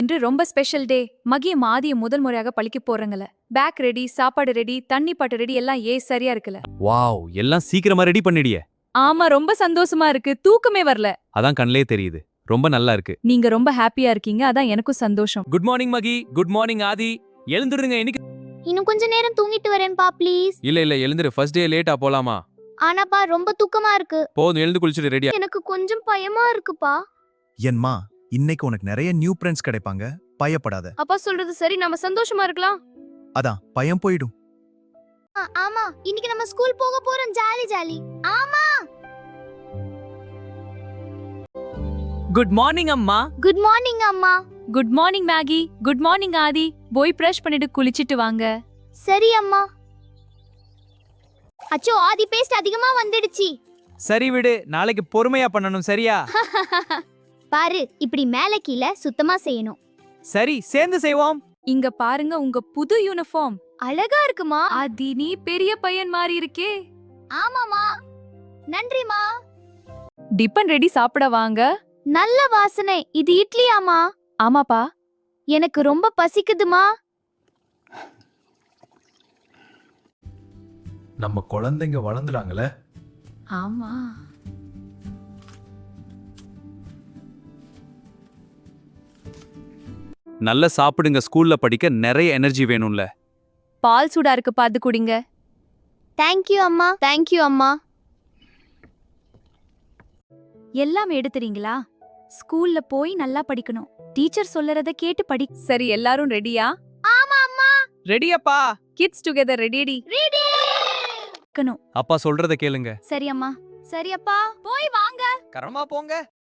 இன்று ரொம்ப special day. மகியும் ஆதியும் முதல் முறையாக பழிக்க போறங்கள. பேக் ரெடி, சாப்பாடு ரெடி, தண்ணி பாட்டு ரெடி எல்லாம் சரியா இருக்குல்ல. வாவ், எல்லாம் சீக்கிரமா ரெடி பண்ணிடியே. ஆமா, ரொம்ப சந்தோஷமா இருக்கு. தூக்கமே வரல. அதான் கண்ணிலே தெரியுது. ரொம்ப நல்லா இருக்கு. நீங்க ரொம்ப ஹாப்பியா இருக்கீங்க, அதான் எனக்கும் சந்தோஷம். குட் மார்னிங் மகி, குட் மார்னிங் ஆதி. எழுந்துருங்க இன்னைக்கு. இன்னும் கொஞ்ச நேரம் தூங்கிட்டு வரேன்பா ப்ளீஸ். இல்ல எழுந்துரு, ஃபர்ஸ்ட் டே லேட்டா போலாமா? ஆனாப்பா ரொம்ப தூக்கமா இருக்கு. போதும், எழுந்து குளிச்சிட்டு ரெடியா. எனக்கு கொஞ்சம் பயமா இருக்குப்பா. என்மா, இன்னைக்கு உனக்கு நிறைய நியூ ஃப்ரெண்ட்ஸ் கிடைப்பாங்க, பயப்படாத. அப்பா சொல்றது சரி, நம்ம சந்தோஷமா இருக்கலாம். அதான் பயம் போயிடும். ஆமா, இன்னைக்கு நம்ம ஸ்கூல் போக போறோம். Jolly jolly. ஆமா. குட் மார்னிங் அம்மா. குட் மார்னிங் அம்மா. Good morning Maggie. Good morning Aadhi. போய் பிரஷ் பண்ணிட்டு குளிச்சிட்டு வாங்க. சரி அம்மா. அச்சோ, ஆதி பேஸ்ட் அதிகமா வந்துடுச்சு. சரி விடு, நாளைக்கு பொறுமையா பண்ணணும் சரியா? பாரு, இப்படி மேல கீழ சுத்தமா செய்யணும். சரி, சேர்ந்து செய்வோம். இங்க பாருங்க உங்க புது யூனிஃபார்ம். அழகா இருக்குமா? ஆதி, நீ பெரிய பையன் மாதிரி இருக்கே. ஆமாமா. நன்றிமா. டிபன் ரெடி, சாப்பிட வாங்க. நல்ல வாசனை. இது இட்லியாமா? ஆமாப்பா. எனக்கு ரொம்ப பசிக்குதுமா. நம்ம குழந்தைங்க வளர்ந்துடாங்களே. ஆமா. நல்லா சாப்பிடுங்க, ஸ்கூல்ல படிக்க நிறைய எனர்ஜி வேணும்ல. பால் சூடா இருக்கு, பாத்து குடிங்க. தேங்க்யூ அம்மா. தேங்க்யூ அம்மா. எல்லாம் எடுத்துறீங்களா? ஸ்கூல்ல போய் நல்லா படிக்கணும். டீச்சர் சொல்லறத கேட்டு படி. சரி, எல்லாரும் ரெடியா? ஆமா அம்மா. ரெடியாப்பா? Kids together ready. ரெடி. அப்பா சொல்றத கேளுங்க. சரி அம்மா. சரி அப்பா. போய் வாங்க. கரமா போங்க.